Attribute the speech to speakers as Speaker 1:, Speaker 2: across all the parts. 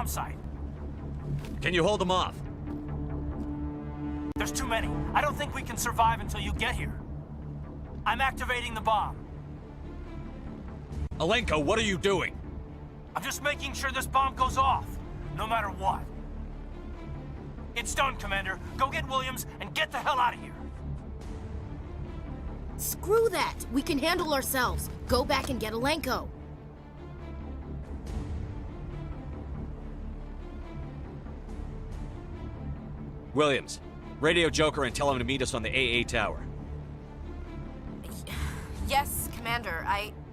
Speaker 1: bomb site.
Speaker 2: Can you hold them off?
Speaker 1: There's too many. I don't think we can survive until you get here. I'm activating the bomb.
Speaker 2: Alenko, what are you doing?
Speaker 1: I'm just making sure this bomb goes off, no matter what. It's done, Commander. Go get Williams and get the hell out of here.
Speaker 3: Screw that! We can handle ourselves. Go back and get Alenko.
Speaker 2: Williams, radio Joker and tell him to meet us on the AA tower.
Speaker 3: Yes, Commander,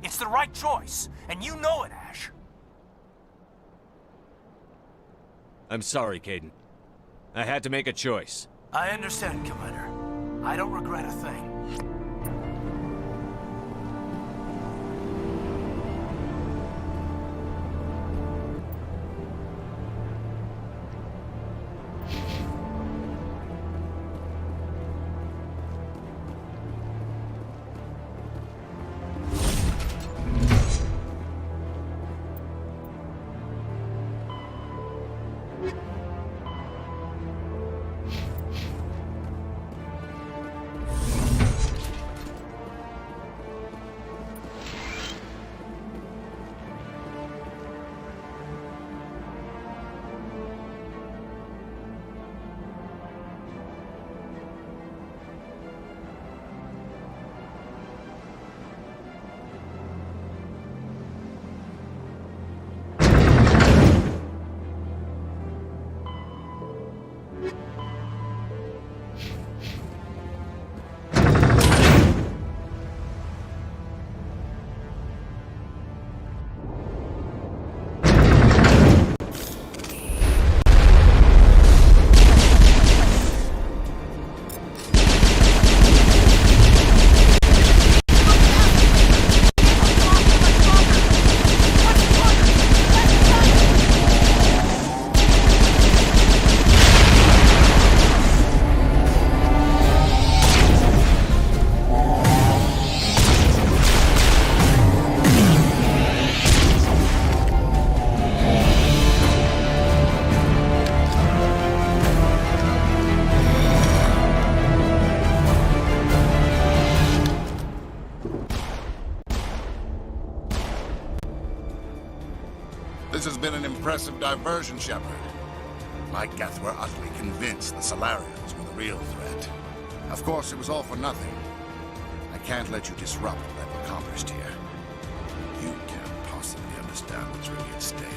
Speaker 1: It's the right choice, and you know it, Ash.
Speaker 2: I'm sorry, Caden. I had to make a choice.
Speaker 1: I understand, Commander. I don't regret a thing.
Speaker 4: This has been an impressive diversion, Shepard. My Geth were utterly convinced the Solarians were the real threat. Of course, it was all for nothing. I can't let you disrupt what I've accomplished here. You can't possibly understand what's really at stake.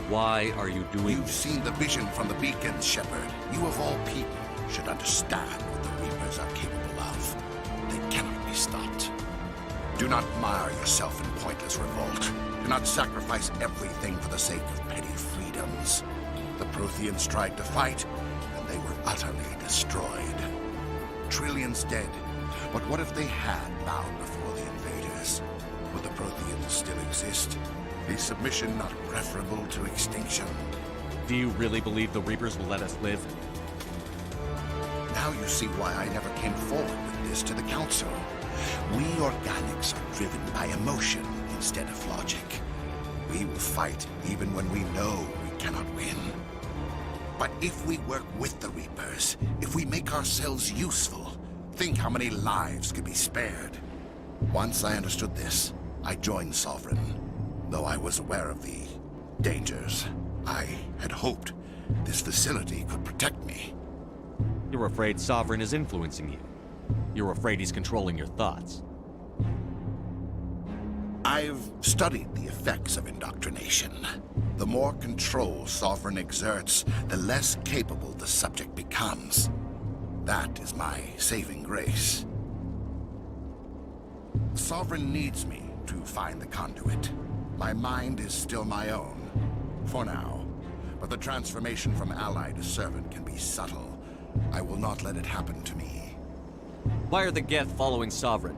Speaker 2: Why are you doing
Speaker 4: You've
Speaker 2: this?
Speaker 4: seen the vision from the beacons, Shepard. You of all people should understand what the Reapers are capable of. They cannot be stopped. Do not mire yourself in pointless revolt. Do not sacrifice everything for the sake of petty freedoms. The Protheans tried to fight, and they were utterly destroyed. Trillions dead. But what if they had bowed before the invaders? Would the Protheans still exist? Is submission not preferable to extinction?
Speaker 2: Do you really believe the Reapers will let us live?
Speaker 4: Now you see why I never came forward with this to the Council. We organics are driven by emotion instead of logic. We will fight even when we know we cannot win. But if we work with the Reapers, if we make ourselves useful, think how many lives could be spared. Once I understood this, I joined Sovereign. Though I was aware of the dangers, I had hoped this facility could protect me.
Speaker 2: You're afraid Sovereign is influencing you. You're afraid he's controlling your thoughts.
Speaker 4: I've studied the effects of indoctrination. The more control Sovereign exerts, the less capable the subject becomes. That is my saving grace. Sovereign needs me to find the conduit. My mind is still my own, for now. But the transformation from ally to servant can be subtle. I will not let it happen to me.
Speaker 2: Why are the Geth following Sovereign?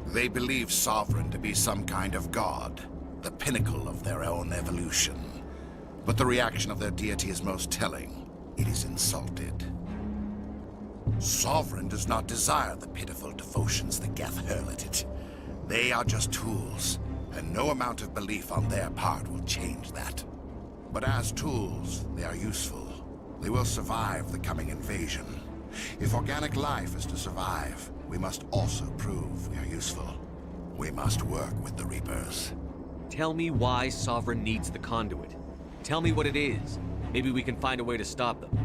Speaker 4: They believe Sovereign to be some kind of god, the pinnacle of their own evolution. But the reaction of their deity is most telling. It is insulted. Sovereign does not desire the pitiful devotions the Geth hurl at it. They are just tools, and no amount of belief on their part will change that. But as tools, they are useful. They will survive the coming invasion. If organic life is to survive, we must also prove we are useful. We must work with the Reapers.
Speaker 2: Tell me why Sovereign needs the conduit. Tell me what it is. Maybe we can find a way to stop them.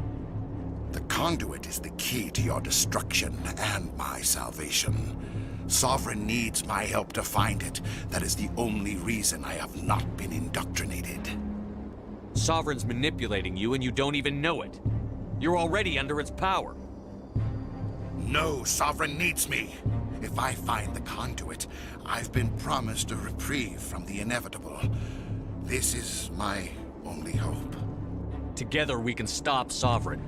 Speaker 4: The conduit is the key to your destruction and my salvation. Sovereign needs my help to find it. That is the only reason I have not been indoctrinated.
Speaker 2: Sovereign's manipulating you and you don't even know it. You're already under its power.
Speaker 4: No, Sovereign needs me. If I find the conduit, I've been promised a reprieve from the inevitable. This is my only hope.
Speaker 2: Together we can stop Sovereign.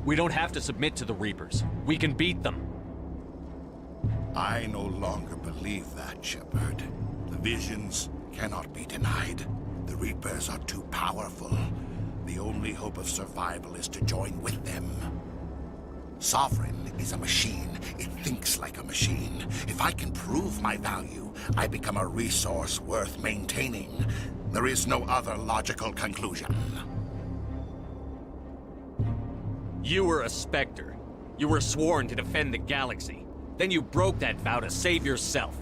Speaker 2: We don't have to submit to the Reapers. We can beat them.
Speaker 4: I no longer believe that, Shepard. The visions cannot be denied. The Reapers are too powerful. The only hope of survival is to join with them. Sovereign is a machine. It thinks like a machine. If I can prove my value, I become a resource worth maintaining. There is no other logical conclusion.
Speaker 2: You were a Spectre. You were sworn to defend the galaxy. Then you broke that vow to save yourself.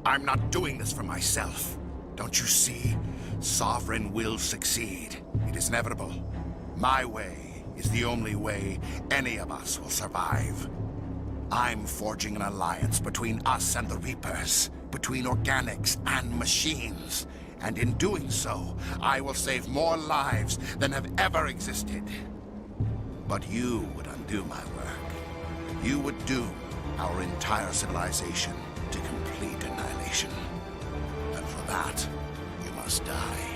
Speaker 4: I'm not doing this for myself. Don't you see? Sovereign will succeed. It is inevitable. My way is the only way any of us will survive. I'm forging an alliance between us and the Reapers, between organics and machines. And in doing so, I will save more lives than have ever existed. But you would undo my work. You would doom our entire civilization to complete annihilation. And for that, you must die.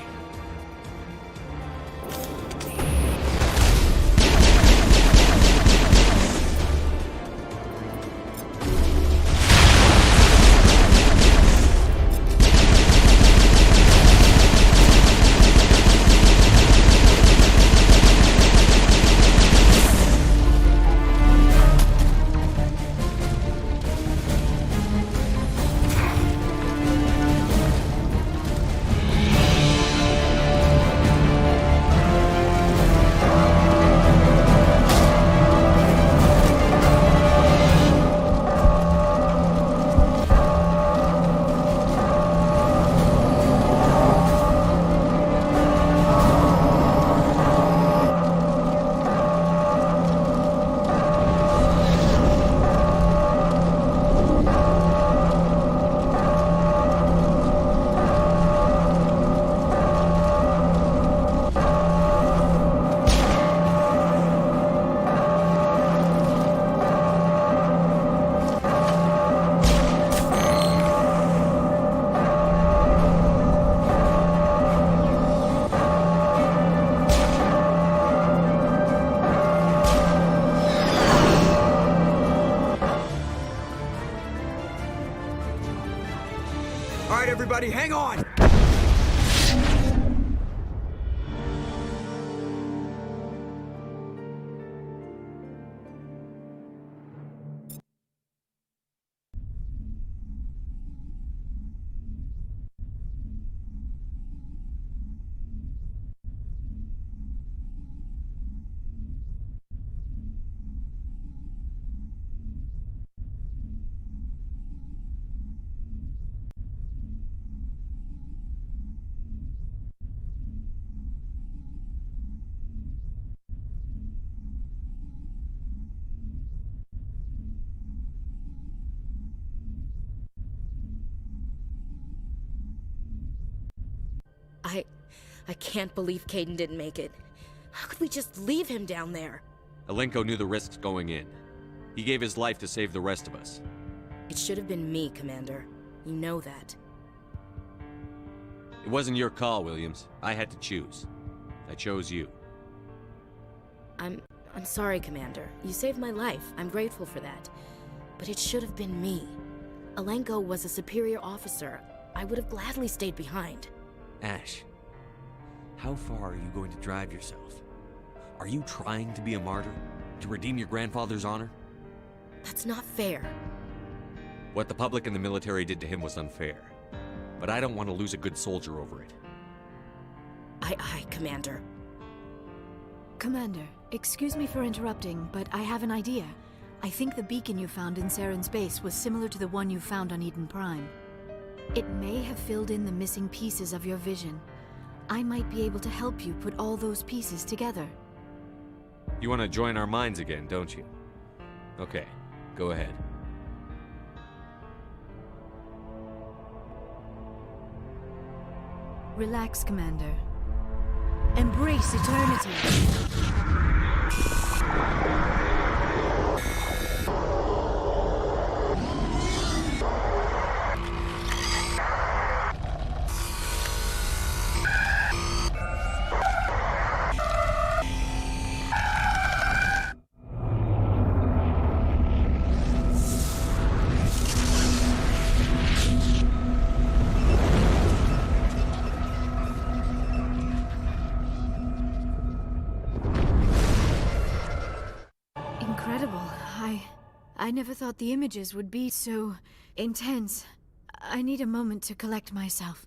Speaker 5: Everybody, hang on!
Speaker 3: I can't believe Caden didn't make it. How could we just leave him down there?
Speaker 2: Alenko knew the risks going in. He gave his life to save the rest of us.
Speaker 3: It should have been me, Commander. You know that.
Speaker 2: It wasn't your call, Williams. I had to choose. I chose you.
Speaker 3: I'm sorry, Commander. You saved my life. I'm grateful for that. But it should have been me. Alenko was a superior officer. I would have gladly stayed behind.
Speaker 2: Ash, how far are you going to drive yourself? Are you trying to be a martyr? To redeem your grandfather's honor?
Speaker 3: That's not fair.
Speaker 2: What the public and the military did to him was unfair. But I don't want to lose a good soldier over it.
Speaker 3: Aye, Commander.
Speaker 6: Commander, excuse me for interrupting, but I have an idea. I think the beacon you found in Saren's base was similar to the one you found on Eden Prime. It may have filled in the missing pieces of your vision. I might be able to help you put all those pieces together.
Speaker 2: You want to join our minds again, don't you? Okay, go ahead.
Speaker 6: Relax, Commander. Embrace eternity. Incredible. I never thought the images would be so intense. I need a moment to collect myself.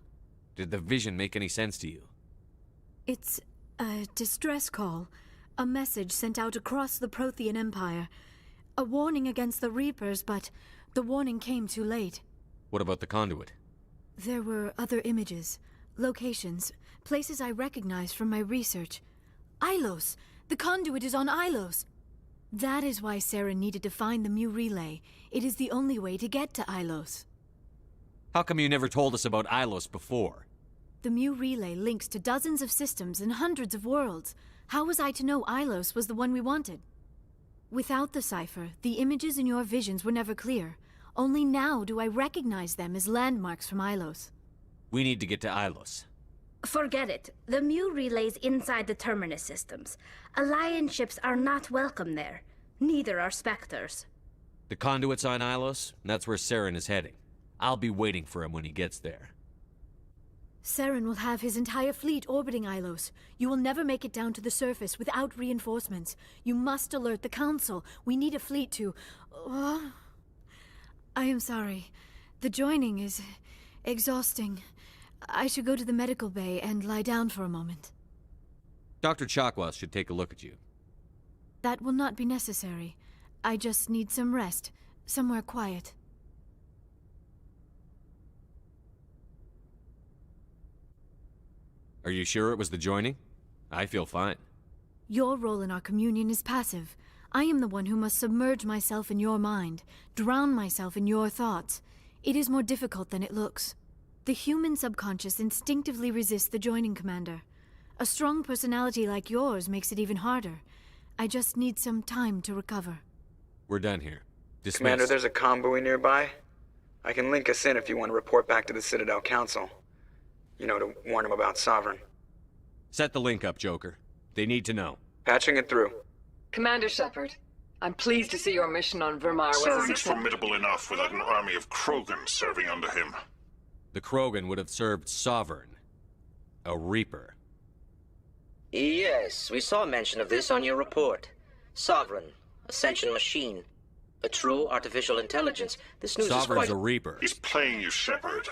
Speaker 2: Did the vision make any sense to you?
Speaker 6: It's a distress call. A message sent out across the Prothean Empire. A warning against the Reapers, but the warning came too late.
Speaker 2: What about the conduit?
Speaker 6: There were other images, locations, places I recognized from my research. Ilos! The conduit is on Ilos! That is why Saren needed to find the Mu Relay. It is the only way to get to Ilos.
Speaker 2: How come you never told us about Ilos before?
Speaker 6: The Mu Relay links to dozens of systems and hundreds of worlds. How was I to know Ilos was the one we wanted? Without the cipher, the images in your visions were never clear. Only now do I recognize them as landmarks from Ilos.
Speaker 2: We need to get to Ilos.
Speaker 7: Forget it. The Mu relay's inside the Terminus systems. Alliance ships are not welcome there. Neither are Spectres.
Speaker 2: The conduit's on Ilos, and that's where Saren is heading. I'll be waiting for him when he gets there.
Speaker 6: Saren will have his entire fleet orbiting Ilos. You will never make it down to the surface without reinforcements. You must alert the Council. We need a fleet to... I am sorry. The joining is exhausting. I should go to the medical bay and lie down for a moment.
Speaker 2: Dr. Chakwas should take a look at you.
Speaker 6: That will not be necessary. I just need some rest, somewhere quiet.
Speaker 2: Are you sure it was the joining? I feel fine.
Speaker 6: Your role in our communion is passive. I am the one who must submerge myself in your mind, drown myself in your thoughts. It is more difficult than it looks. The human subconscious instinctively resists the joining, Commander. A strong personality like yours makes it even harder. I just need some time to recover.
Speaker 2: We're done here. Dismissed.
Speaker 5: Commander, there's a comm buoy nearby. I can link us in if you want to report back to the Citadel Council. You know, to warn them about Sovereign.
Speaker 2: Set the link up, Joker. They need to know.
Speaker 5: Patching it through.
Speaker 8: Commander Shepard, I'm pleased to see your mission on Vermar was a
Speaker 9: Saren is
Speaker 8: success.
Speaker 9: formidable enough without an army of Krogan serving under him.
Speaker 2: The Krogan would have served Sovereign. A Reaper.
Speaker 10: Yes, we saw mention of this on your report. Sovereign, Ascension machine, a true artificial intelligence. This news
Speaker 2: Sovereign's
Speaker 10: is
Speaker 2: a
Speaker 10: quite...
Speaker 2: Reaper.
Speaker 9: He's playing you, Shepard.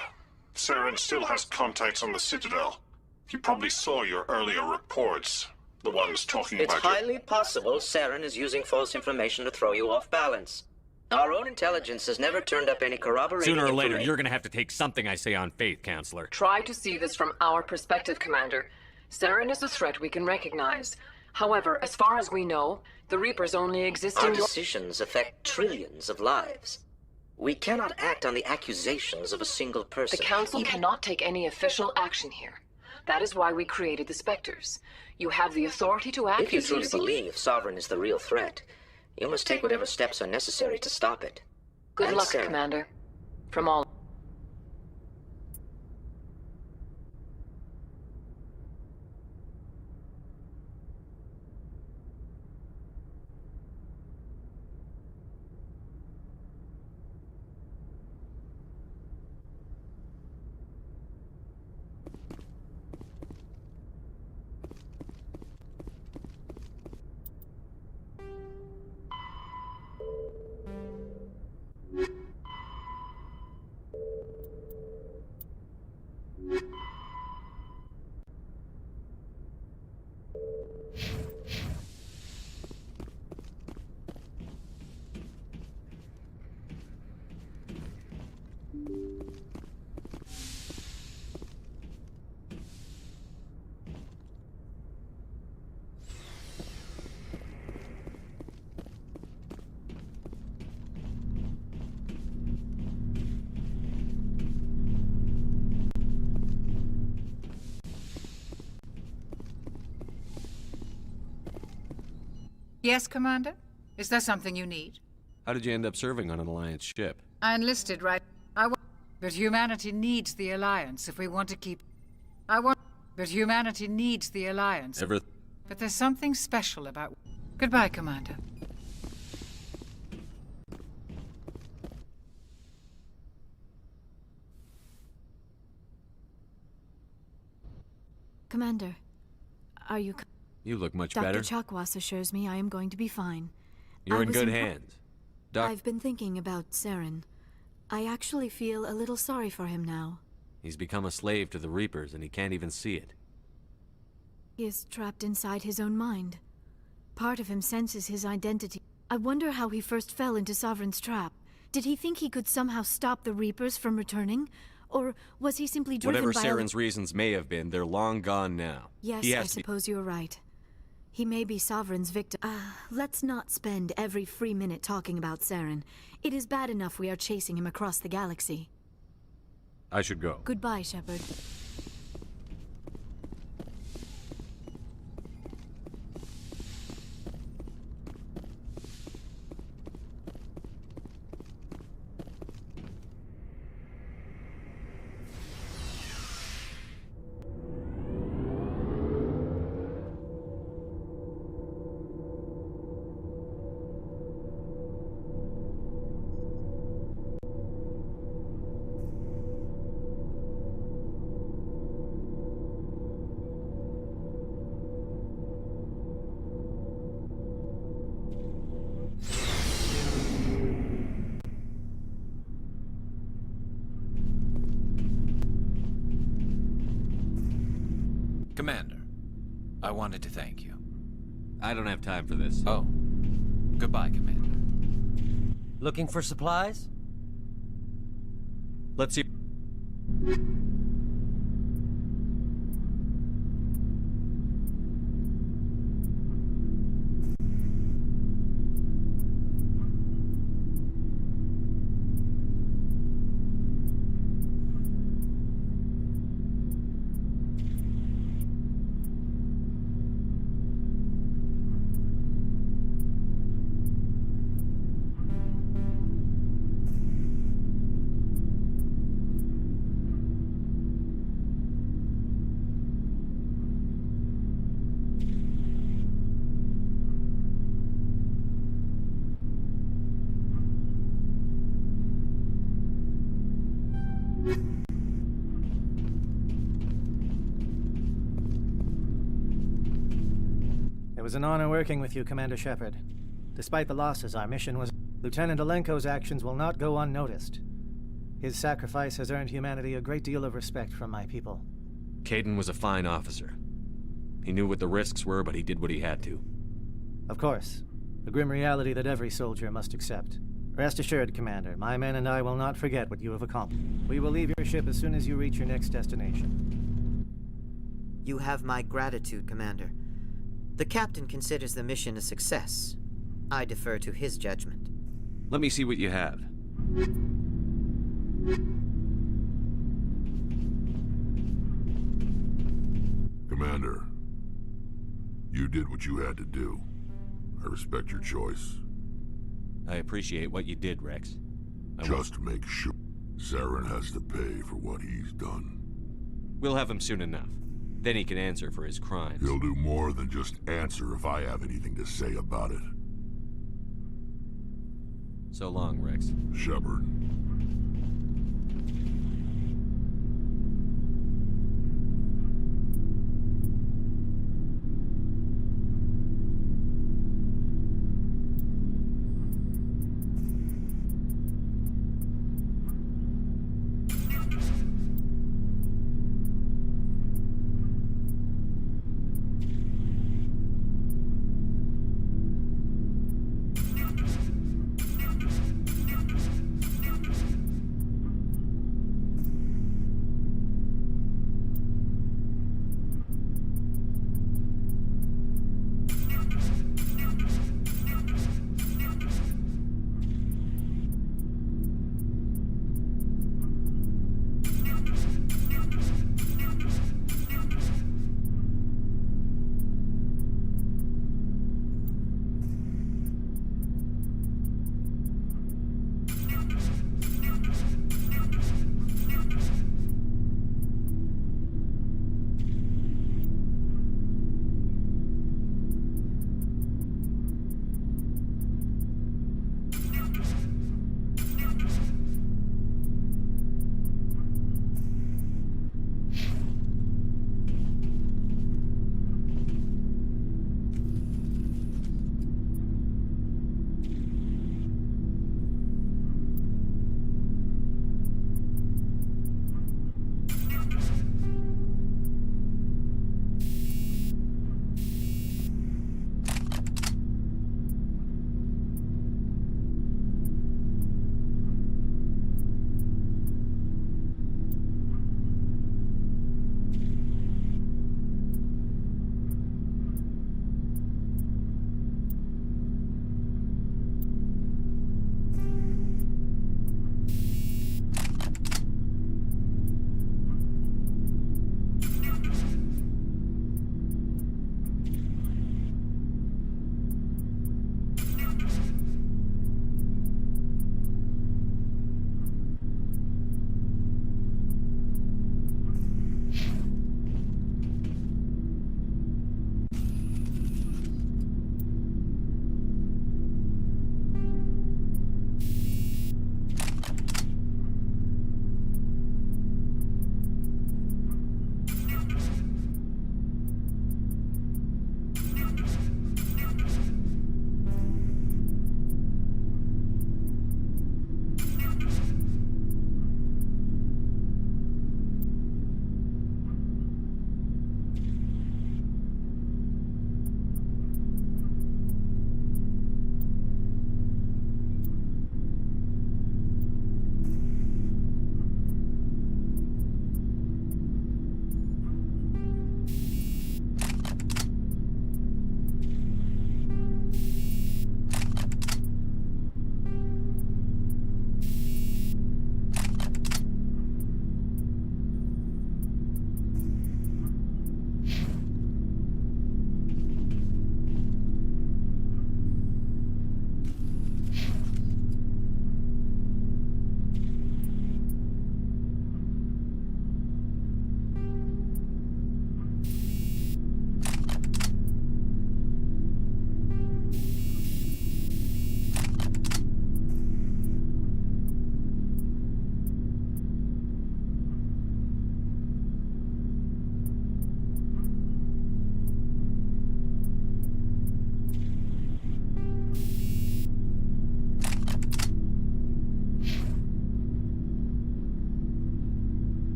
Speaker 9: Saren still has contacts on the Citadel. He probably saw your earlier reports. The ones talking
Speaker 10: It's
Speaker 9: about you.
Speaker 10: highly possible Saren is using false information to throw you off balance. Our own intelligence has never turned up any corroborating
Speaker 2: Sooner or later,
Speaker 10: information.
Speaker 2: you're gonna have to take something I say on faith, Counselor.
Speaker 8: Try to see this from our perspective, Commander. Saren is a threat we can recognize. However, as far as we know, the Reapers only exist
Speaker 10: Our
Speaker 8: in your...
Speaker 10: decisions affect trillions of lives. We cannot act on the accusations of a single
Speaker 8: The
Speaker 10: person.
Speaker 8: Council
Speaker 10: Even-
Speaker 8: cannot take any official action here. That is why we created the Spectres. You have the authority to act
Speaker 10: If you
Speaker 8: as
Speaker 10: truly
Speaker 8: see.
Speaker 10: believe Sovereign is the real threat, you must take whatever steps are necessary to stop it.
Speaker 8: Good
Speaker 10: And
Speaker 8: luck,
Speaker 10: Saren.
Speaker 8: Commander. From all...
Speaker 11: Yes, Commander? Is there something you need?
Speaker 2: How did you end up serving on an Alliance ship?
Speaker 11: I enlisted, right? But humanity needs the Alliance if we want to keep... But humanity needs the Alliance. But there's something special about... Goodbye, Commander.
Speaker 6: Commander, are you...
Speaker 2: You look much
Speaker 6: Dr.
Speaker 2: better.
Speaker 6: Chakwas assures me I am going to be fine.
Speaker 2: You're in good hands.
Speaker 6: I've been thinking about Saren. I actually feel a little sorry for him now.
Speaker 2: He's become a slave to the Reapers, and he can't even see it.
Speaker 6: He is trapped inside his own mind. Part of him senses his identity. I wonder how he first fell into Sovereign's trap. Did he think he could somehow stop the Reapers from returning? Or was he simply driven by...
Speaker 2: Whatever Saren's reasons may have been, they're long gone now.
Speaker 6: Yes, I suppose you're right. He may be Sovereign's victim. Let's not spend every free minute talking about Saren. It is bad enough we are chasing him across the galaxy.
Speaker 2: I should go.
Speaker 6: Goodbye, Shepard.
Speaker 12: Commander, I wanted to thank you.
Speaker 2: I don't have time for this.
Speaker 12: Oh. Goodbye, Commander.
Speaker 13: Looking for supplies?
Speaker 2: Let's see.
Speaker 14: It was an honor working with you, Commander Shepard. Despite the losses, our mission was... Lieutenant Alenko's actions will not go unnoticed. His sacrifice has earned humanity a great deal of respect from my people.
Speaker 2: Caden was a fine officer. He knew what the risks were, but he did what he had to.
Speaker 14: Of course. A grim reality that every soldier must accept. Rest assured, Commander, my men and I will not forget what you have accomplished. We will leave your ship as soon as you reach your next destination.
Speaker 10: You have my gratitude, Commander. The captain considers the mission a success. I defer to his judgment.
Speaker 2: Let me see what you have.
Speaker 15: Commander, you did what you had to do. I respect your choice.
Speaker 2: I appreciate what you did, Rex.
Speaker 15: Just make sure Saren has to pay for what he's done.
Speaker 2: We'll have him soon enough. Then he can answer for his crimes.
Speaker 15: He'll do more than just answer if I have anything to say about it.
Speaker 2: So long, Rex.
Speaker 15: Shepard.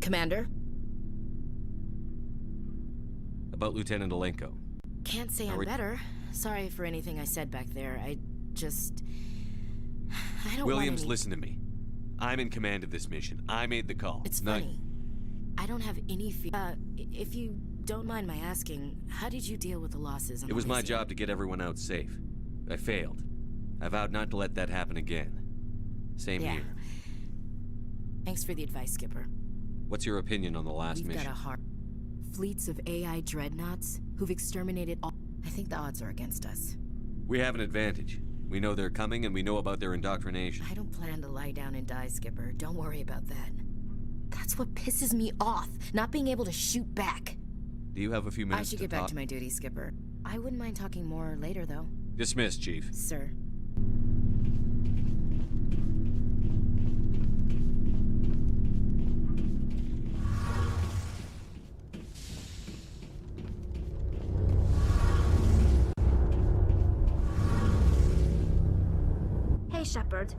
Speaker 3: Commander?
Speaker 2: About Lieutenant Alenko.
Speaker 3: Can't say I'm better. Sorry for anything I said back there. I don't
Speaker 2: Williams,
Speaker 3: want any...
Speaker 2: listen to me. I'm in command of this mission. I made the call.
Speaker 3: It's funny. I don't have any if you don't mind my asking, how did you deal with the losses?
Speaker 2: It was my job to get everyone out safe. I failed. I vowed not to let that happen again. Same here.
Speaker 3: Thanks for the advice, Skipper.
Speaker 2: What's your opinion on the last mission?
Speaker 3: We've got a hard... Fleets of AI dreadnoughts who've exterminated all... I think the odds are against us.
Speaker 2: We have an advantage. We know they're coming and we know about their indoctrination.
Speaker 3: I don't plan to lie down and die, Skipper. Don't worry about that. That's what pisses me off, not being able to shoot back.
Speaker 2: Do you have a few minutes
Speaker 3: I should get back to my duty, Skipper. I wouldn't mind talking more later, though.
Speaker 2: Dismissed, Chief.
Speaker 3: Sir.
Speaker 7: Hey, Shepard.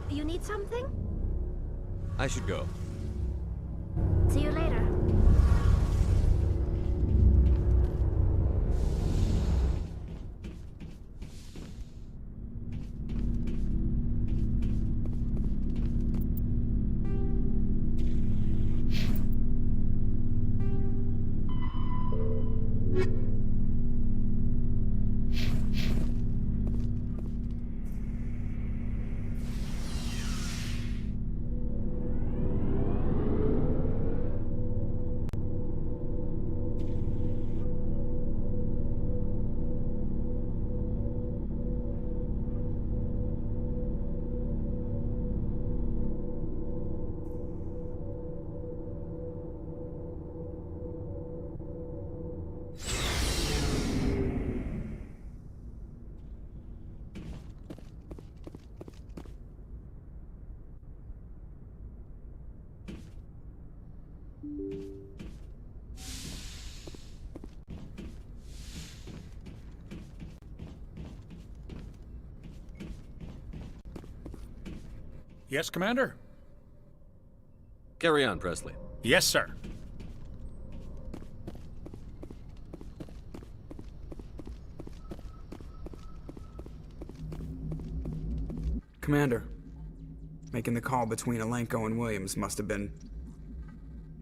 Speaker 7: You need something?
Speaker 2: I should go.
Speaker 7: See you later.
Speaker 16: Yes, Commander?
Speaker 2: Carry on, Presley.
Speaker 16: Yes, sir.
Speaker 5: Commander, making the call between Alenko and Williams must have been...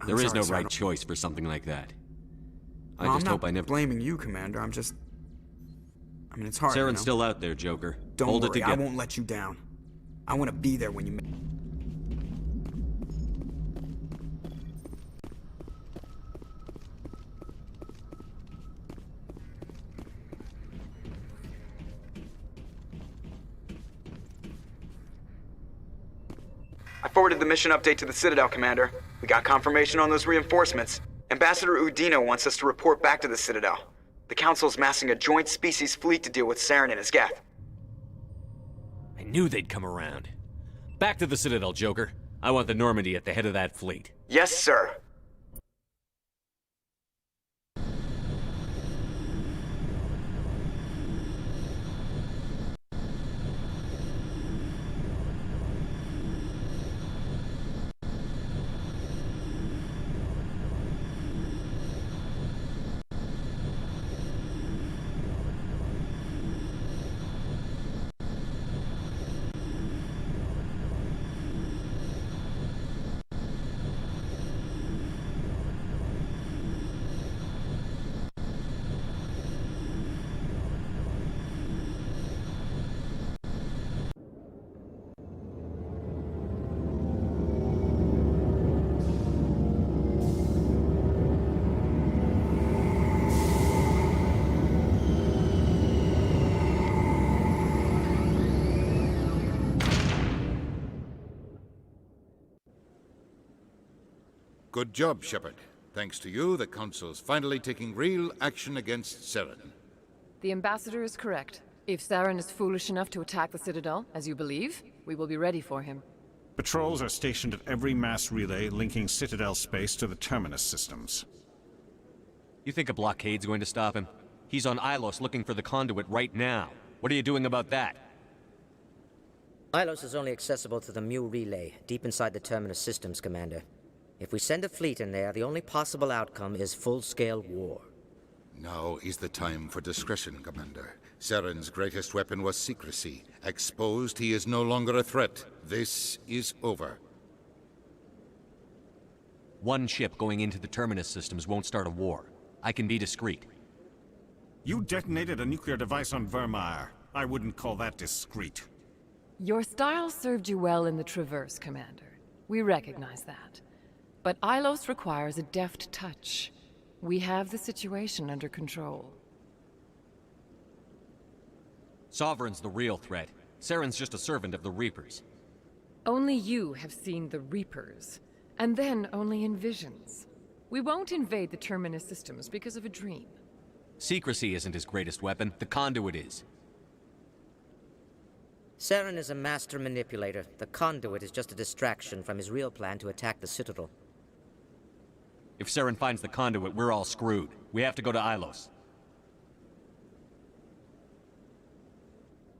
Speaker 2: There is no right choice for something like that. I just hope I never...
Speaker 5: I'm not blaming you, Commander. I'm just... I mean, it's hard,
Speaker 2: Saren's still out there, Joker.
Speaker 5: Don't
Speaker 2: Hold
Speaker 5: worry,
Speaker 2: it together.
Speaker 5: I won't let you down. I want to be there when you... I forwarded the mission update to the Citadel, Commander. We got confirmation on those reinforcements. Ambassador Udino wants us to report back to the Citadel. The Council's massing a joint species fleet to deal with Saren and his Geth.
Speaker 2: I knew they'd come around. Back to the Citadel, Joker. I want the Normandy at the head of that fleet.
Speaker 5: Yes, sir.
Speaker 17: Good job, Shepard. Thanks to you, the Council's finally taking real action against Saren.
Speaker 8: The Ambassador is correct. If Saren is foolish enough to attack the Citadel, as you believe, we will be ready for him.
Speaker 16: Patrols are stationed at every mass relay linking Citadel space to the Terminus systems.
Speaker 2: You think a blockade's going to stop him? He's on Ilos looking for the conduit right now. What are you doing about that?
Speaker 10: Ilos is only accessible to the Mu relay, deep inside the Terminus systems, Commander. If we send a fleet in there, the only possible outcome is full-scale war.
Speaker 17: Now is the time for discretion, Commander. Saren's greatest weapon was secrecy. Exposed, he is no longer a threat. This is over.
Speaker 2: One ship going into the Terminus systems won't start a war. I can be discreet.
Speaker 16: You detonated a nuclear device on Vermeer. I wouldn't call that discreet.
Speaker 8: Your style served you well in the Traverse, Commander. We recognize that. But Ilos requires a deft touch. We have the situation under control.
Speaker 2: Sovereign's the real threat. Saren's just a servant of the Reapers.
Speaker 8: Only you have seen the Reapers, and then only in visions. We won't invade the Terminus systems because of a dream.
Speaker 2: Secrecy isn't his greatest weapon, the conduit is.
Speaker 10: Saren is a master manipulator. The conduit is just a distraction from his real plan to attack the Citadel.
Speaker 2: If Saren finds the conduit, we're all screwed. We have to go to Ilos.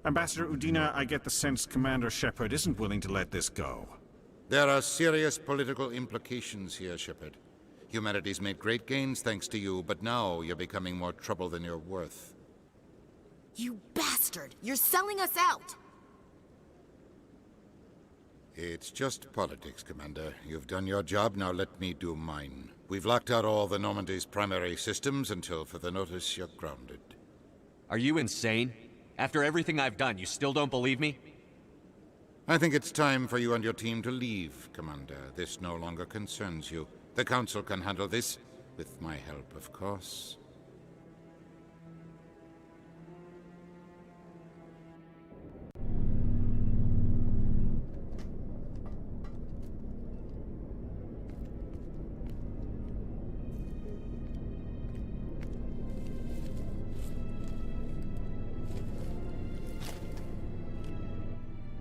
Speaker 16: Ambassador Udina, I get the sense Commander Shepard isn't willing to let this go.
Speaker 17: There are serious political implications here, Shepard. Humanity's made great gains thanks to you, but now you're becoming more trouble than you're worth.
Speaker 18: You bastard! You're selling us out!
Speaker 17: It's just politics, Commander. You've done your job, now let me do mine. We've locked out all the Normandy's primary systems until further notice you're grounded.
Speaker 2: Are you insane? After everything I've done, you still don't believe me?
Speaker 17: I think it's time for you and your team to leave, Commander. This no longer concerns you. The Council can handle this, with my help, of course.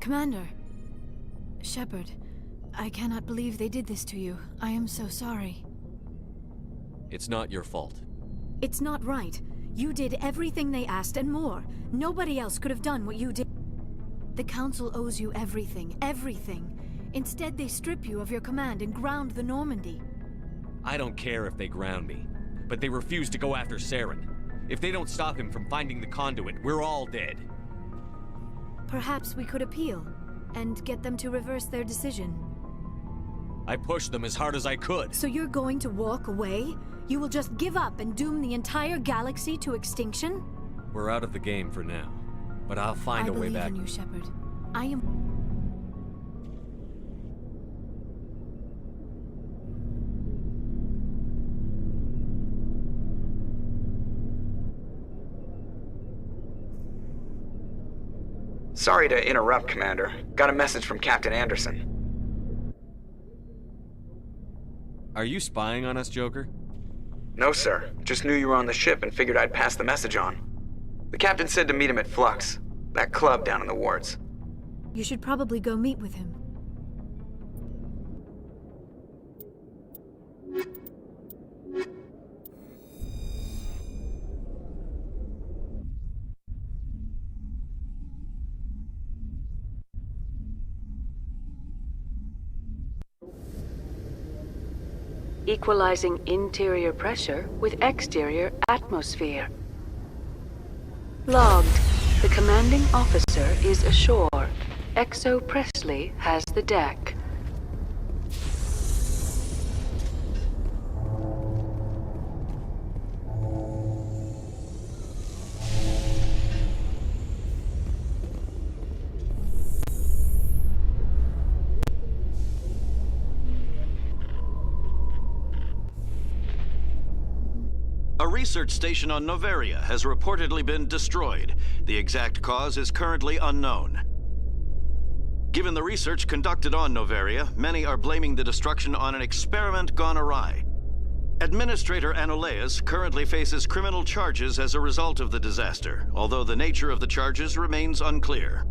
Speaker 6: Commander. Shepard, I cannot believe they did this to you. I am so sorry.
Speaker 2: It's not your fault.
Speaker 6: It's not right. You did everything they asked and more. Nobody else could have done what you did. The Council owes you everything, everything. Instead, they strip you of your command and ground the Normandy.
Speaker 2: I don't care if they ground me, but they refuse to go after Saren. If they don't stop him from finding the conduit, we're all dead.
Speaker 6: Perhaps we could appeal, and get them to reverse their decision.
Speaker 2: I pushed them as hard as I could.
Speaker 6: So you're going to walk away? You will just give up and doom the entire galaxy to extinction?
Speaker 2: We're out of the game for now, but I'll find a way back.
Speaker 6: I believe in you, Shepard. I am...
Speaker 5: Sorry to interrupt, Commander. Got a message from Captain Anderson.
Speaker 2: Are you spying on us, Joker?
Speaker 5: No, sir. Just knew you were on the ship and figured I'd pass the message on. The captain said to meet him at Flux, that club down in the wards.
Speaker 6: You should probably go meet with him.
Speaker 19: Equalizing interior pressure with exterior atmosphere. Logged. The commanding officer is ashore. Exo Presley has the deck.
Speaker 20: A research station on Noveria has reportedly been destroyed. The exact cause is currently unknown. Given the research conducted on Noveria, many are blaming the destruction on an experiment gone awry. Administrator Anoleus currently faces criminal charges as a result of the disaster, although the nature of the charges remains unclear.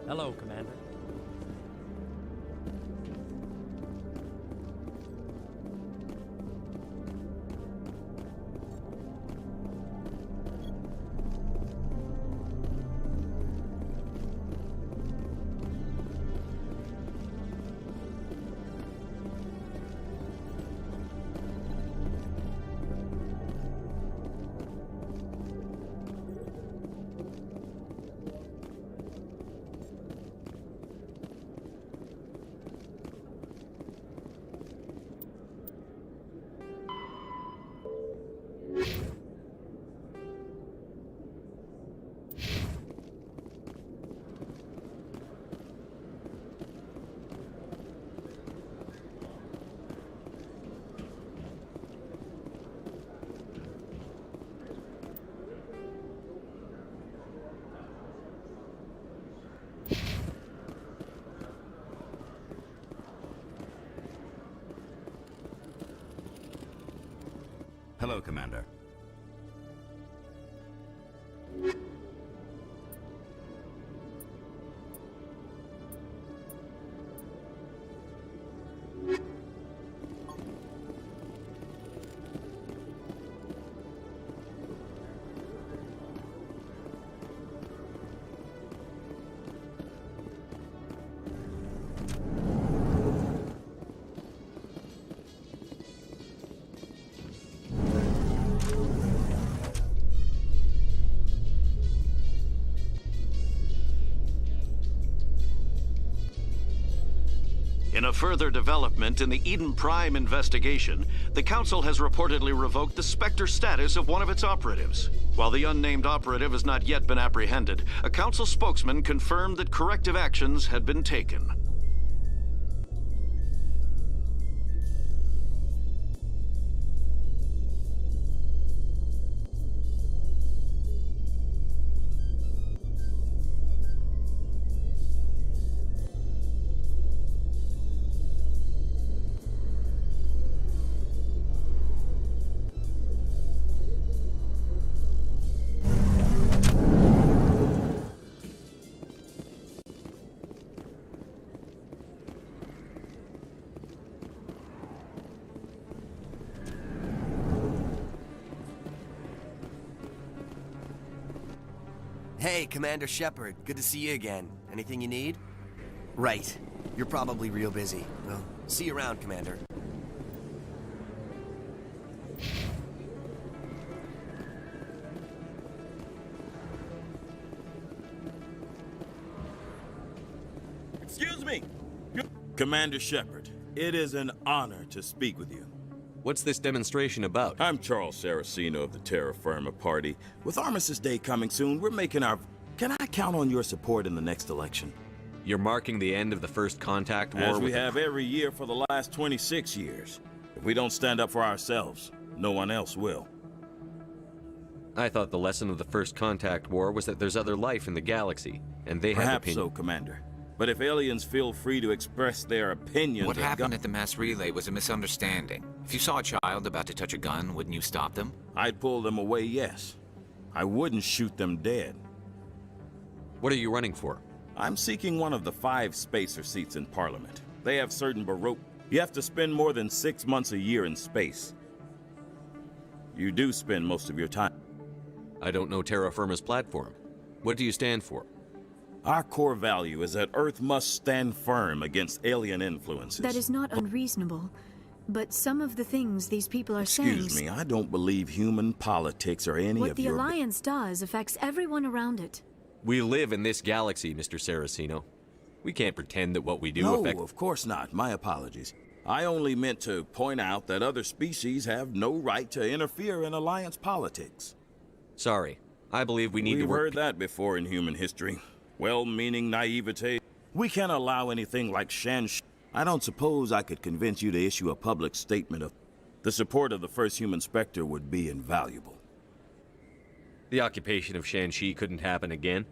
Speaker 13: Hello, Commander.
Speaker 21: Hello, Commander.
Speaker 20: In a further development in the Eden Prime investigation, the Council has reportedly revoked the Spectre status of one of its operatives. While the unnamed operative has not yet been apprehended, a Council spokesman confirmed that corrective actions had been taken.
Speaker 22: Hey, Commander Shepard. Good to see you again. Anything you need? Right. You're probably real busy. Well, see you around, Commander.
Speaker 23: Excuse me! Commander Shepard, it is an honor to speak with you.
Speaker 2: What's this demonstration about?
Speaker 23: I'm Charles Saraceno of the Terra Firma Party. With Armistice Day coming soon, we're making our... Can I count on your support in the next election?
Speaker 2: You're marking the end of the First Contact War?
Speaker 23: As we have every year for the last 26 years. If we don't stand up for ourselves, no one else will.
Speaker 2: I thought the lesson of the First Contact War was that there's other life in the galaxy, and they have
Speaker 23: Perhaps
Speaker 2: opinions.
Speaker 23: so, Commander. But if aliens feel free to express their opinions...
Speaker 12: What happened at the mass relay was a misunderstanding. If you saw a child about to touch a gun, wouldn't you stop them?
Speaker 23: I'd pull them away, yes. I wouldn't shoot them dead.
Speaker 2: What are you running for?
Speaker 23: I'm seeking one of the 5 spacer seats in Parliament. They have certain baroque... You have to spend more than 6 months a year in space. You do spend most of your time.
Speaker 2: I don't know Terra Firma's platform. What do you stand for?
Speaker 23: Our core value is that Earth must stand firm against alien influences.
Speaker 6: That is not unreasonable, but some of the things these people are saying...
Speaker 23: Excuse me, I don't believe human politics or any
Speaker 6: What
Speaker 23: of
Speaker 6: the
Speaker 23: your...
Speaker 6: Alliance does affects everyone around it.
Speaker 2: We live in this galaxy, Mr. Saraceno. We can't pretend that what we do
Speaker 23: No,
Speaker 2: affects...
Speaker 23: of course not. My apologies. I only meant to point out that other species have no right to interfere in Alliance politics.
Speaker 2: Sorry. I believe we need to
Speaker 23: We've
Speaker 2: work...
Speaker 23: heard that before in human history. Well-meaning naivete. We can't allow anything like I don't suppose I could convince you to issue a public statement of... The support of the first human Spectre would be invaluable.
Speaker 2: The occupation of Shanxi couldn't happen again.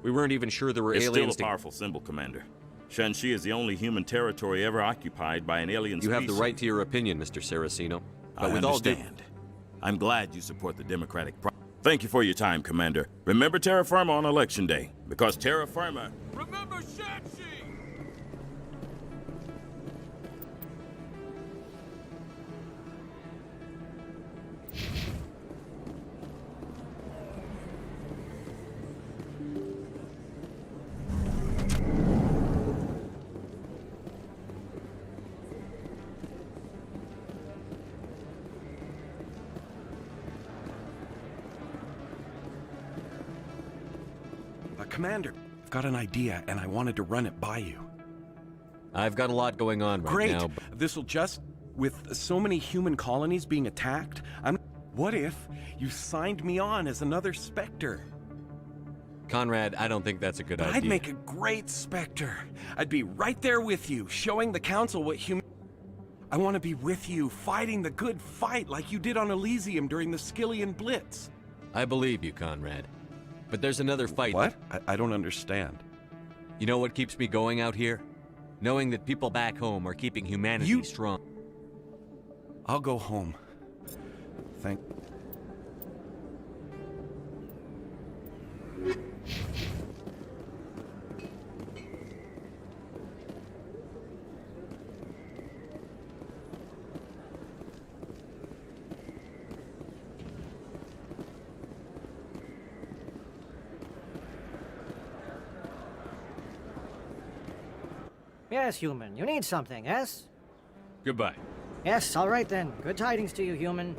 Speaker 2: We weren't even sure there were
Speaker 23: It's
Speaker 2: aliens...
Speaker 23: still a powerful symbol, Commander. Shanxi is the only human territory ever occupied by an alien
Speaker 2: You
Speaker 23: species.
Speaker 2: have the right to your opinion, Mr. Saraceno. But
Speaker 23: I
Speaker 2: with
Speaker 23: understand. I'm glad you support the democratic... Thank you for your time, Commander. Remember terra firma on Election Day, because terra firma... Remember Shanxi!
Speaker 1: Commander, I've got an idea, and I wanted to run it by you.
Speaker 2: I've got a lot going on right now.
Speaker 1: Great! This'll just... With so many human colonies being attacked, what if you signed me on as another Spectre?
Speaker 2: Conrad, I don't think that's a good idea.
Speaker 1: I'd make a great Spectre. I'd be right there with you, showing the Council what I want to be with you, fighting the good fight like you did on Elysium during the Skillian Blitz.
Speaker 2: I believe you, Conrad. But there's another fight.
Speaker 1: What? I don't understand.
Speaker 2: You know what keeps me going out here? Knowing that people back home are keeping humanity strong.
Speaker 1: I'll go home. Thank...
Speaker 14: Yes, human. You need something, yes?
Speaker 2: Goodbye.
Speaker 14: Yes, all right then. Good tidings to you, human.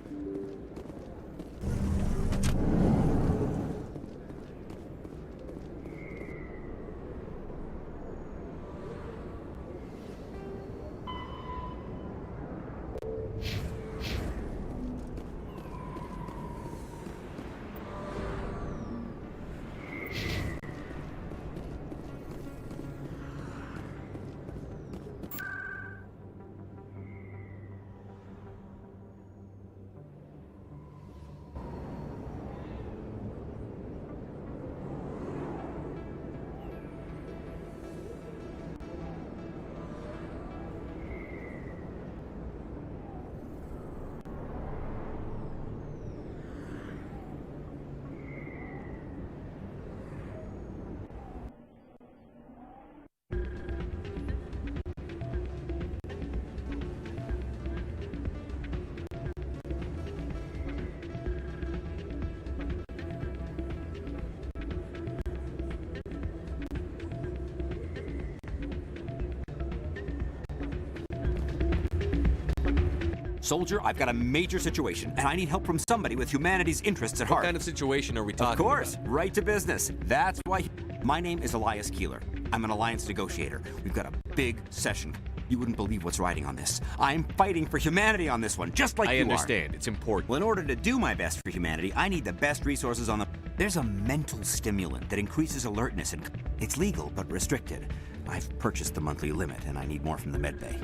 Speaker 4: Soldier, I've got a major situation, and I need help from somebody with humanity's interests at heart.
Speaker 2: What kind of situation are we talking about?
Speaker 4: Of course, right to business. That's why... My name is Elias Keeler. I'm an alliance negotiator. We've got a big session. You wouldn't believe what's riding on this. I'm fighting for humanity on this one, just like you are.
Speaker 2: I understand. It's important.
Speaker 4: Well, in order to do my best for humanity, I need the best resources on the... There's a mental stimulant that increases alertness, and it's legal, but restricted. I've purchased the monthly limit, and I need more from the medbay.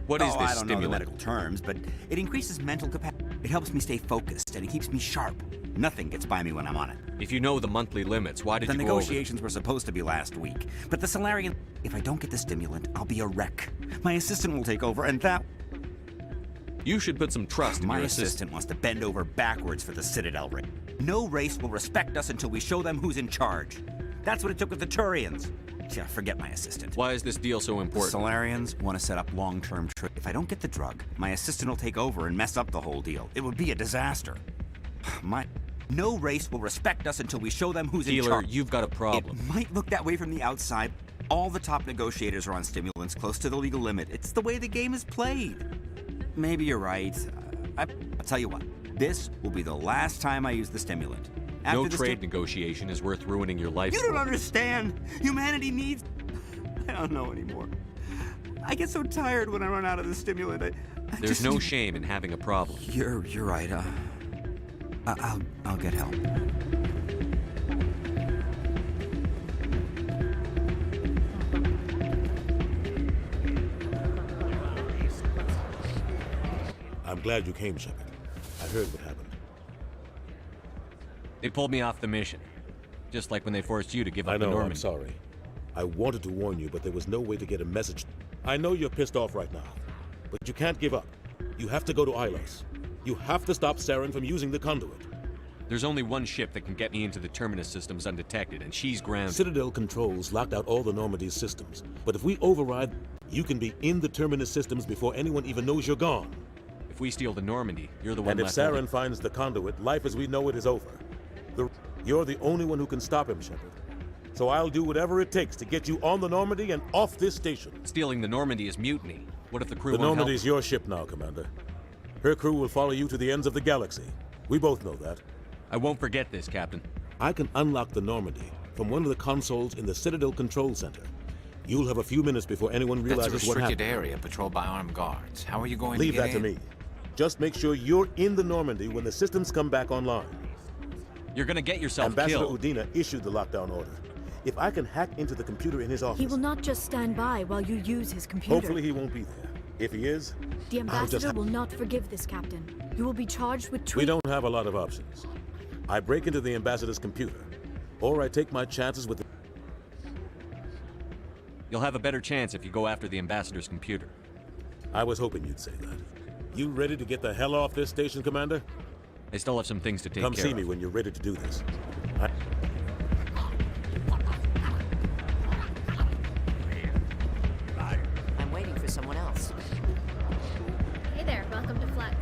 Speaker 2: What is this
Speaker 4: I don't know the
Speaker 2: stimulant?
Speaker 4: medical terms, but it increases mental capacity. It helps me stay focused, and it keeps me sharp. Nothing gets by me when I'm on it.
Speaker 2: If you know the monthly limits, why did
Speaker 4: the
Speaker 2: you go over them?
Speaker 4: negotiations were supposed to be last week, but the Solarian... If I don't get the stimulant, I'll be a wreck. My assistant will take over, and that...
Speaker 2: You should put some trust in
Speaker 4: my
Speaker 2: your
Speaker 4: assistant wants to bend over backwards for the Citadel race. No race will respect us until we show them who's in charge. That's what it took with the Turians. Yeah, forget my assistant.
Speaker 2: Why is this deal so important?
Speaker 4: The Solarians want to set up long-term trade. If I don't get the drug, my assistant will take over and mess up the whole deal. It would be a disaster. No race will respect us until we show them who's in charge.
Speaker 2: Dealer, you've got a problem.
Speaker 4: It might look that way from the outside. All the top negotiators are on stimulants close to the legal limit. It's the way the game is played. Maybe you're right. I'll tell you what. This will be the last time I use the stimulant.
Speaker 2: No trade negotiation is worth ruining your life.
Speaker 4: You don't understand. Humanity needs... I don't know anymore. I get so tired when I run out of the stimulant.
Speaker 2: There's no shame in having a problem.
Speaker 4: You're right. I'll get help.
Speaker 9: I'm glad you came, Shepard. I heard what happened.
Speaker 2: They pulled me off the mission. Just like when they forced you to give up
Speaker 9: I know,
Speaker 2: the Normandy.
Speaker 9: I'm sorry. I wanted to warn you, but there was no way to get a message. I know you're pissed off right now, but you can't give up. You have to go to Ilos. You have to stop Saren from using the conduit.
Speaker 2: There's only one ship that can get me into the Terminus systems undetected, and she's grounded.
Speaker 9: Citadel controls locked out all the Normandy's systems. But if we override, you can be in the Terminus systems before anyone even knows you're gone.
Speaker 2: If we steal the Normandy, you're the one
Speaker 9: And if
Speaker 2: left
Speaker 9: Saren
Speaker 2: holding-
Speaker 9: finds the conduit, life as we know it is over. You're the only one who can stop him, Shepard. So I'll do whatever it takes to get you on the Normandy and off this station.
Speaker 2: Stealing the Normandy is mutiny. What if the crew
Speaker 9: The
Speaker 2: won't help?
Speaker 9: Normandy's your ship now, Commander. Her crew will follow you to the ends of the galaxy. We both know that.
Speaker 2: I won't forget this, Captain.
Speaker 9: I can unlock the Normandy from one of the consoles in the Citadel Control Center. You'll have a few minutes before anyone realizes
Speaker 12: That's a
Speaker 9: what
Speaker 12: restricted
Speaker 9: happened.
Speaker 12: area patrolled by armed guards. How are you going
Speaker 9: Leave
Speaker 12: to get
Speaker 9: that to
Speaker 12: in?
Speaker 9: me. Just make sure you're in the Normandy when the systems come back online.
Speaker 2: You're gonna get yourself
Speaker 9: Ambassador
Speaker 2: killed.
Speaker 9: Udina issued the lockdown order. If I can hack into the computer in his office...
Speaker 6: He will not just stand by while you use his computer.
Speaker 9: Hopefully he won't be there. If he is,
Speaker 6: The
Speaker 9: I'll just...
Speaker 6: ambassador will not forgive this, Captain. You will be charged with
Speaker 9: We
Speaker 6: treason.
Speaker 9: don't have a lot of options. I break into the ambassador's computer, or I take my chances with the...
Speaker 2: You'll have a better chance if you go after the ambassador's computer.
Speaker 9: I was hoping you'd say that. You ready to get the hell off this station, Commander?
Speaker 2: I still have some things to take care of.
Speaker 9: Come see me when you're ready to do this.
Speaker 18: I'm waiting for someone else.
Speaker 7: Hey there, welcome to Flex.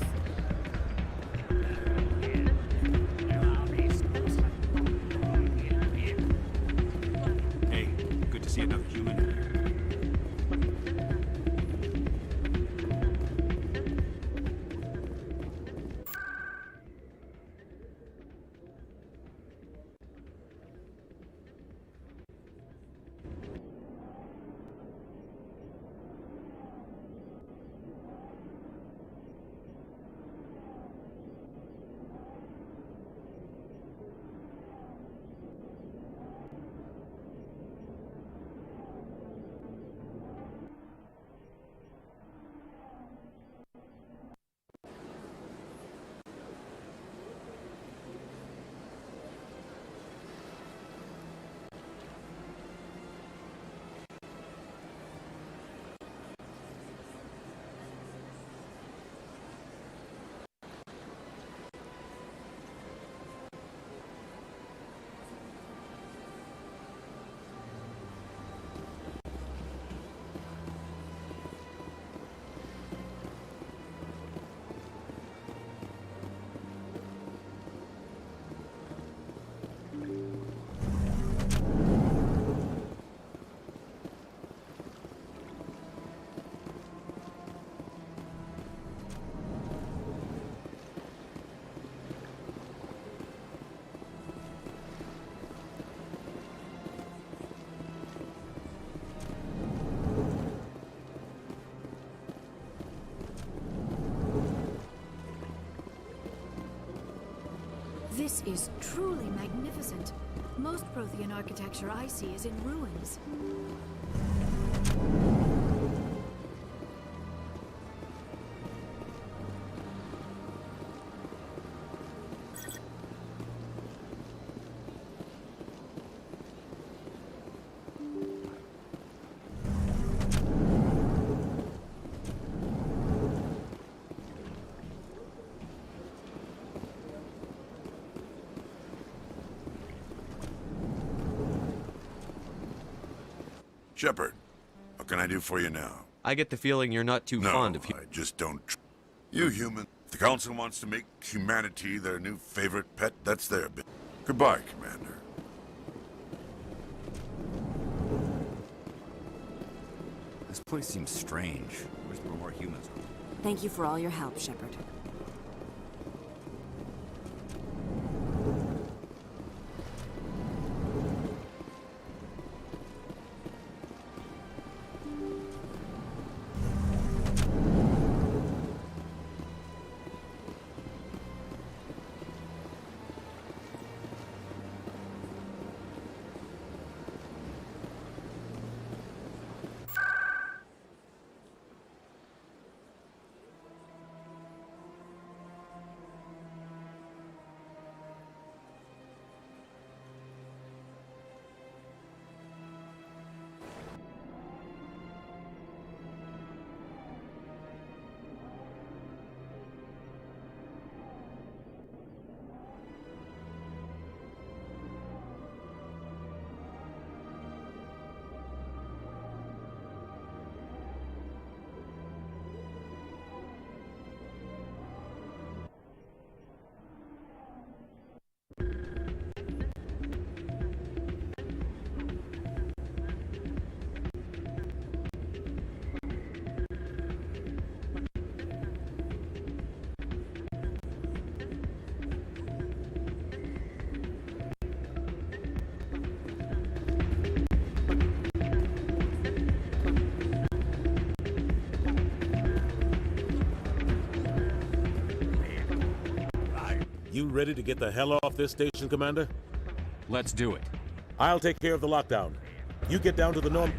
Speaker 16: Hey, good to see another human.
Speaker 6: This is truly magnificent. Most Prothean architecture I see is in ruins.
Speaker 3: Shepard, what can I do for you now?
Speaker 2: I get the feeling you're not too fond of
Speaker 3: I just don't. You human. If the Council wants to make humanity their new favorite pet, that's their bit. Goodbye, Commander.
Speaker 4: This place seems strange. Wish there were more humans.
Speaker 18: Thank you for all your help, Shepard.
Speaker 9: You ready to get the hell off this station, Commander?
Speaker 2: Let's do it.
Speaker 9: I'll take care of the lockdown. You get down to the norm...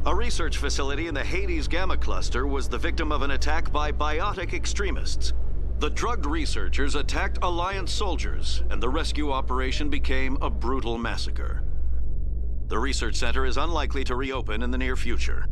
Speaker 20: A research facility in the Hades Gamma Cluster was the victim of an attack by biotic extremists. The drugged researchers attacked Alliance soldiers, and the rescue operation became a brutal massacre. The research center is unlikely to reopen in the near future.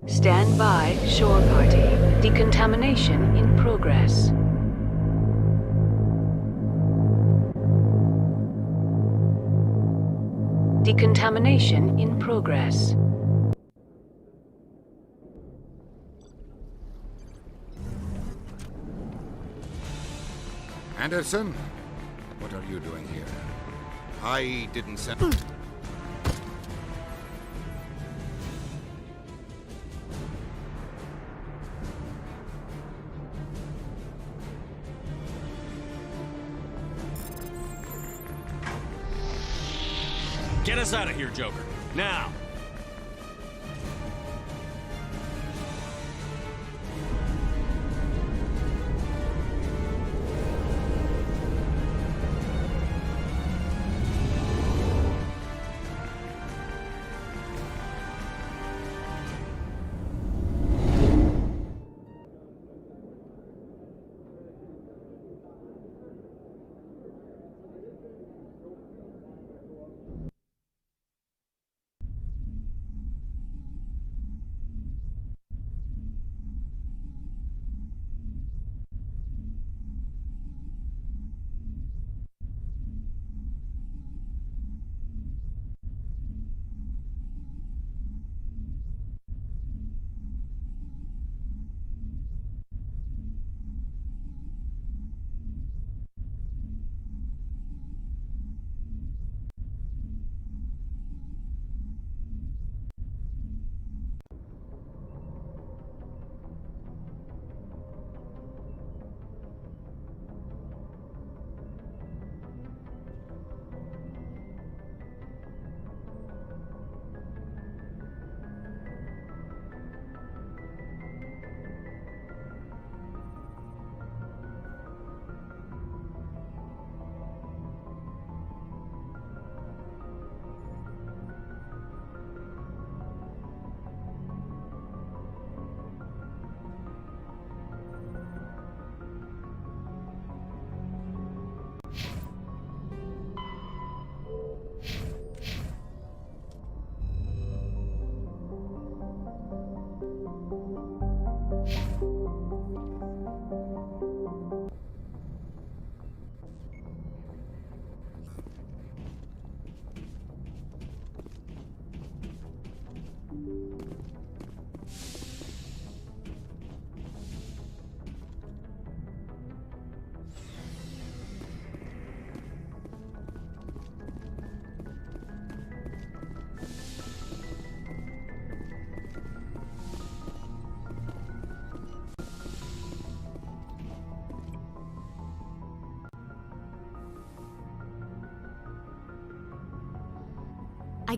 Speaker 19: Stand by, shore party. Decontamination in progress. Decontamination in progress.
Speaker 17: Anderson, what are you doing here? I didn't send...
Speaker 2: Get us out of here, Joker. Now!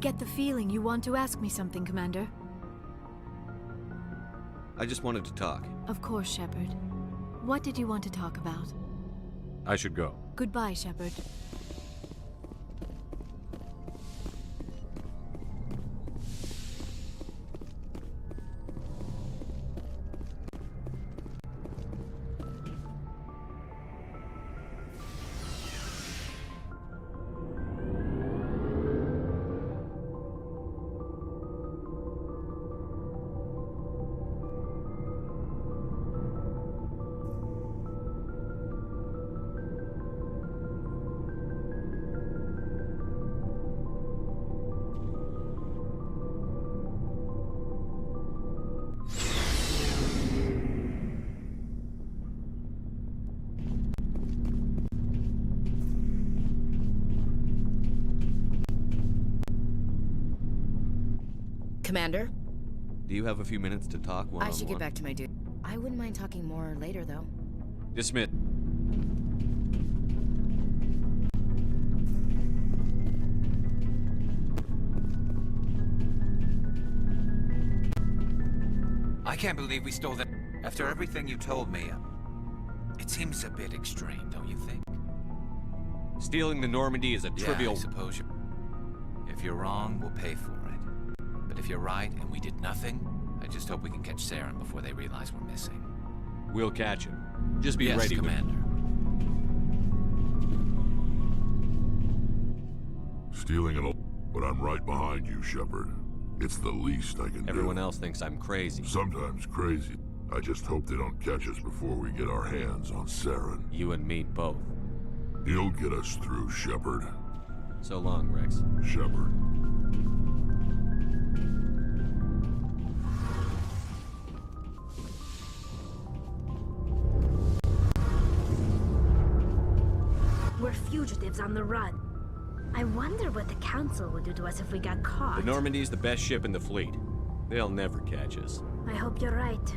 Speaker 6: get the feeling you want to ask me something, Commander.
Speaker 8: I just wanted to talk.
Speaker 6: Of course, Shepard. What did you want to talk about?
Speaker 8: I should go.
Speaker 6: Goodbye, Shepard.
Speaker 11: Commander?
Speaker 8: Do you have a few minutes to talk one-on-one?
Speaker 11: I should get back to my duty. I wouldn't mind talking more later, though.
Speaker 8: Dismissed.
Speaker 12: I can't believe we stole that. After everything you told me, it seems a bit extreme, don't you think?
Speaker 2: Stealing the Normandy is a trivial...
Speaker 12: Yeah, I suppose you... If you're wrong, we'll pay for it. But if you're right and we did nothing, I just hope we can catch Saren before they realize we're missing.
Speaker 2: We'll catch him. Just be
Speaker 12: yes,
Speaker 2: ready,
Speaker 12: Commander.
Speaker 15: Stealing it, but I'm right behind you, Shepard. It's the least I can do.
Speaker 2: Everyone else thinks I'm crazy.
Speaker 15: Sometimes crazy. I just hope they don't catch us before we get our hands on Saren.
Speaker 2: You and me both.
Speaker 15: He'll get us through, Shepard.
Speaker 2: So long, Rex.
Speaker 15: Shepard.
Speaker 7: We're fugitives on the run. I wonder what the Council would do to us if we got caught.
Speaker 2: The Normandy's the best ship in the fleet. They'll never catch us.
Speaker 7: I hope you're right.